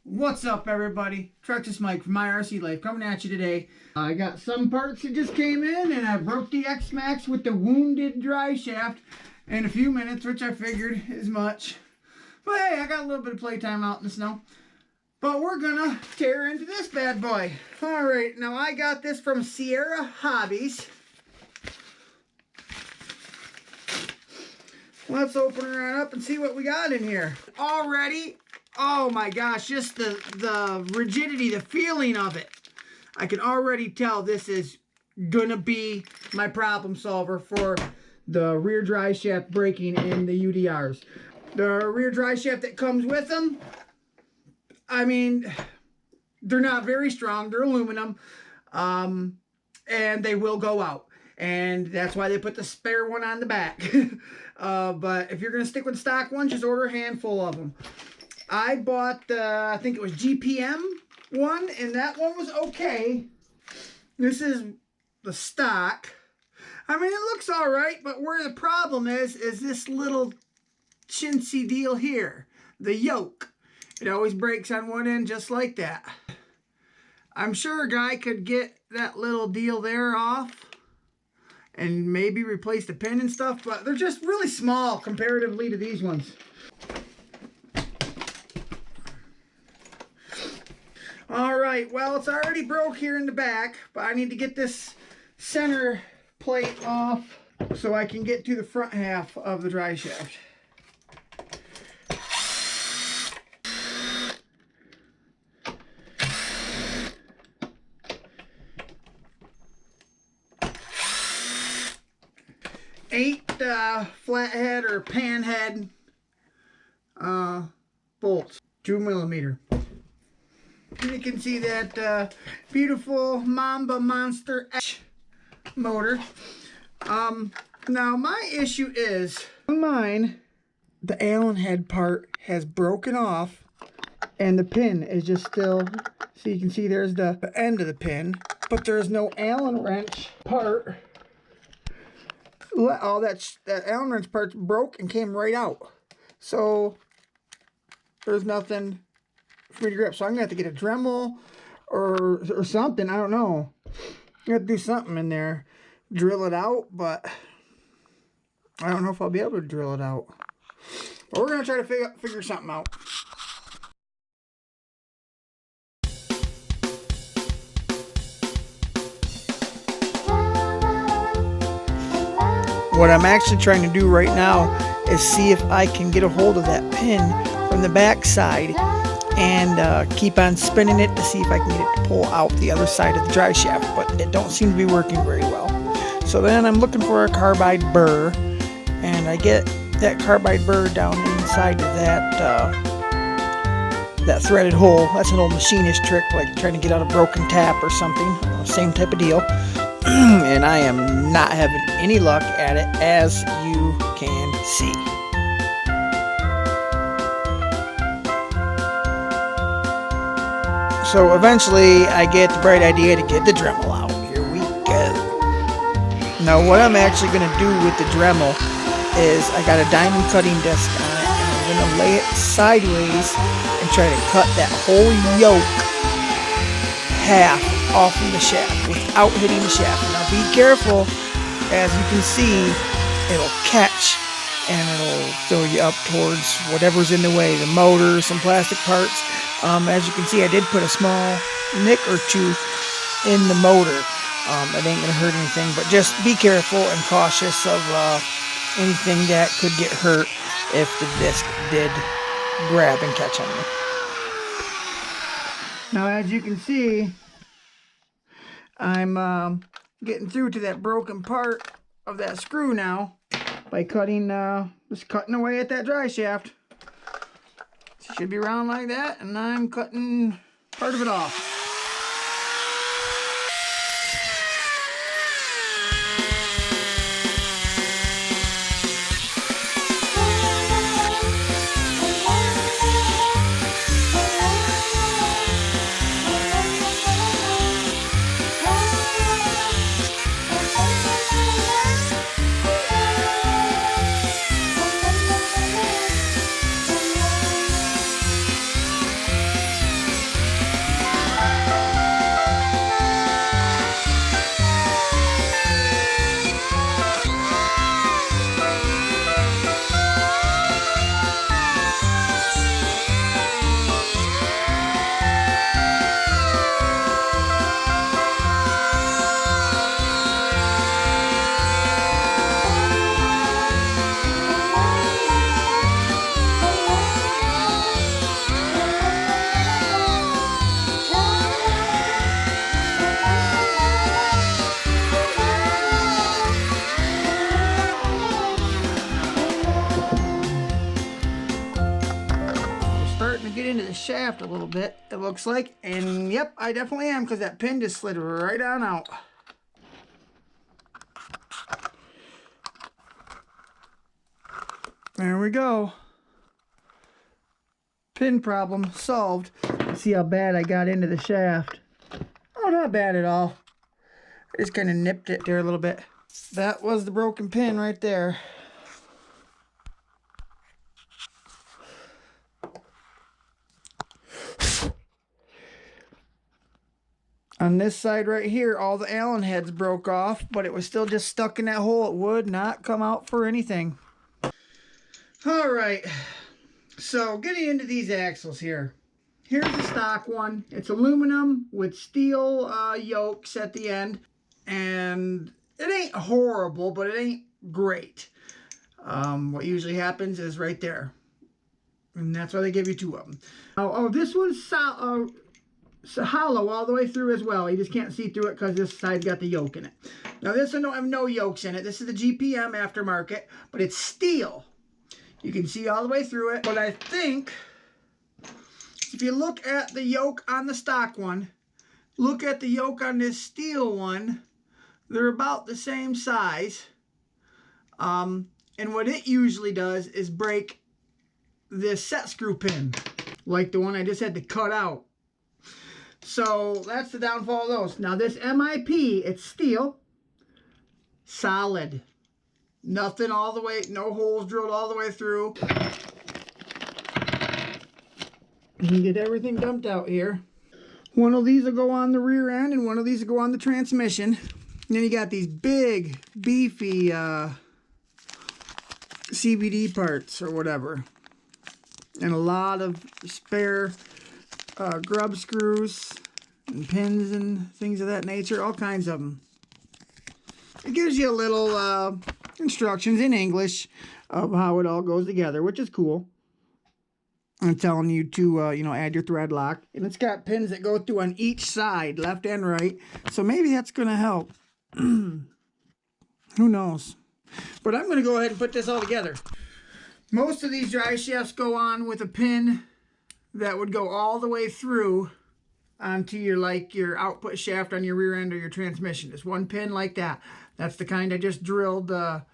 What's up, everybody? Traxxas Mike from My RC Life coming at you today. I got some parts that just came in, and I broke the X-Max with the wounded Driveshaft in a few minutes, which I figured is much. But hey, I got a little bit of playtime out in the snow. But we're gonna tear into this bad boy. Alright, now I got this from Sierra Hobbies. Let's open her up and see what we got in here. Already, oh my gosh, just the rigidity, the feeling of it. I can already tell this is gonna be my problem solver for the rear drive shaft braking in the UDRs. The rear drive shaft that comes with them, I mean, they're not very strong. They're aluminum, and they will go out. And that's why they put the spare one on the back. But if you're going to stick with the stock ones, just order a handful of them. I bought the, I think it was GPM one, and that one was okay. This is the stock. I mean, it looks all right, but where the problem is this little chintzy deal here, the yoke. It always breaks on one end just like that. I'm sure a guy could get that little deal there off and maybe replace the pin and stuff, but they're just really small comparatively to these ones. Alright, well, it's already broke here in the back, but I need to get this center plate off so I can get to the front half of the drive shaft. Eight flathead or panhead bolts, 2mm. You can see that beautiful Mamba Monster H motor. Now my issue is, on mine, the Allen head part has broken off and the pin is just still, so you can see there's the end of the pin, but there's no Allen wrench part. All that Allen wrench part broke and came right out. So there's nothing for me to grip. So I'm going to have to get a Dremel or something. I don't know. I have to do something in there. Drill it out, but I don't know if I'll be able to drill it out. But we're going to try to figure something out. What I'm actually trying to do right now is see if I can get a hold of that pin from the back side and keep on spinning it to see if I can get it to pull out the other side of the drive shaft, but it don't seem to be working very well. So then I'm looking for a carbide burr, and I get that carbide burr down inside of that threaded hole. That's an old machinist trick, like trying to get out a broken tap or something, same type of deal. And I am not having any luck at it, as you can see. So eventually I get the bright idea to get the Dremel out. Here we go. Now what I'm actually going to do with the Dremel is I got a diamond cutting disc on it, and I'm going to lay it sideways and try to cut that whole yoke half off of the shaft without hitting the shaft. Now be careful, as you can see, it'll catch and it'll throw you up towards whatever's in the way, the motor, some plastic parts. As you can see, I did put a small nick or two in the motor. It ain't gonna hurt anything, but just be careful and cautious of anything that could get hurt if the disc did grab and catch on you. Now as you can see, I'm getting through to that broken part of that screw now by cutting, just cutting away at that drive shaft. It should be round like that, and I'm cutting part of it off. the shaft a little bit, it looks like. And yep, I definitely am, because that pin just slid right on out. There we go. Pin problem solved. Let's see how bad I got into the shaft. Oh, not bad at all. I just kind of nipped it there a little bit. That was the broken pin right there. On this side right here, all the Allen heads broke off, but it was still just stuck in that hole. It would not come out for anything. All right, so getting into these axles here. Here's the stock one. It's aluminum with steel yokes at the end. And it ain't horrible, but it ain't great. What usually happens is right there. And that's why they give you two of them. Oh, this one's hollow all the way through as well. You just can't see through it because this side's got the yoke in it. Now this one don't have no yokes in it. This is the GPM aftermarket, but it's steel. You can see all the way through it. But I think if you look at the yoke on the stock one, look at the yoke on this steel one, they're about the same size. And what it usually does is break this set screw pin, like the one I just had to cut out. So that's the downfall of those. Now this M.I.P, it's steel, solid. Nothing all the way, no holes drilled all the way through. You can get everything dumped out here. One of these will go on the rear end and one of these will go on the transmission. And then you got these big, beefy CVD parts or whatever. And a lot of spare grub screws and pins and things of that nature. All kinds of them. It gives you a little instructions in English of how it all goes together, which is cool. I'm telling you to, you know, add your thread lock. And it's got pins that go through on each side, left and right. So maybe that's going to help. Who knows? But I'm going to go ahead and put this all together. Most of these drive shafts go on with a pin that would go all the way through onto your, like, your output shaft on your rear end or your transmission. Just one pin like that. That's the kind I just drilled, or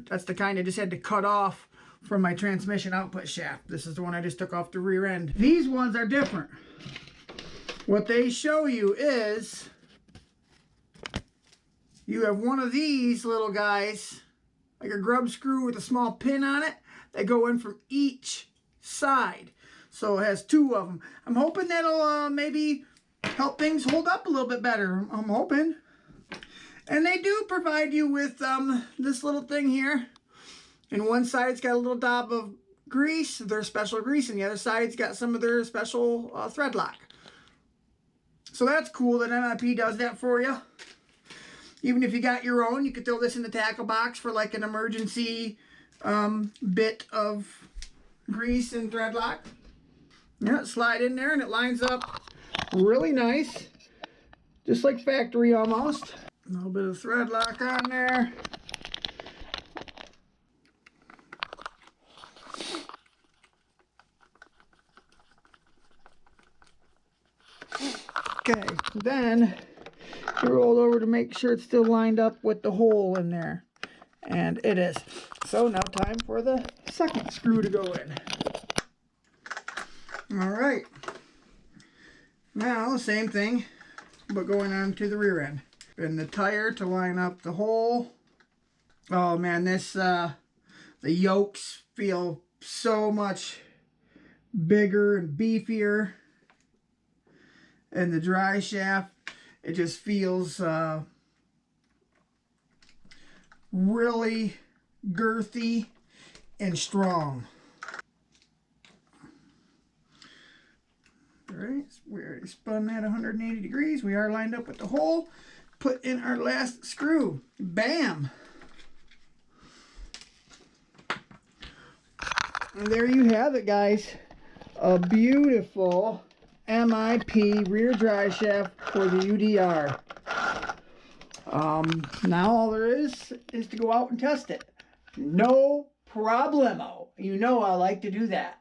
that's the kind I just had to cut off from my transmission output shaft. This is the one I just took off the rear end. These ones are different. What they show you is you have one of these little guys, like a grub screw with a small pin on it, that go in from each side. So it has two of them. I'm hoping that'll maybe help things hold up a little bit better. I'm hoping. And they do provide you with this little thing here. And one side it's got a little dab of grease, their special grease, and the other side's got some of their special thread lock. So that's cool that M.I.P does that for you. Even if you got your own, you could throw this in the tackle box for like an emergency bit of grease and thread lock. Yeah, slide in there and it lines up really nice. Just like factory almost. A little bit of thread lock on there. Okay, then you roll over to make sure it's still lined up with the hole in there. And it is. So now time for the second screw to go in. Alright. Now, same thing, but going on to the rear end. And the tire to line up the hole. Oh man, this, the yokes feel so much bigger and beefier. And the dry shaft, it just feels really girthy and strong. Alright, we already spun that 180 degrees. We are lined up with the hole. Put in our last screw. Bam! And there you have it, guys. A beautiful M.I.P rear drive shaft for the UDR. Now all there is to go out and test it. No problemo. You know I like to do that.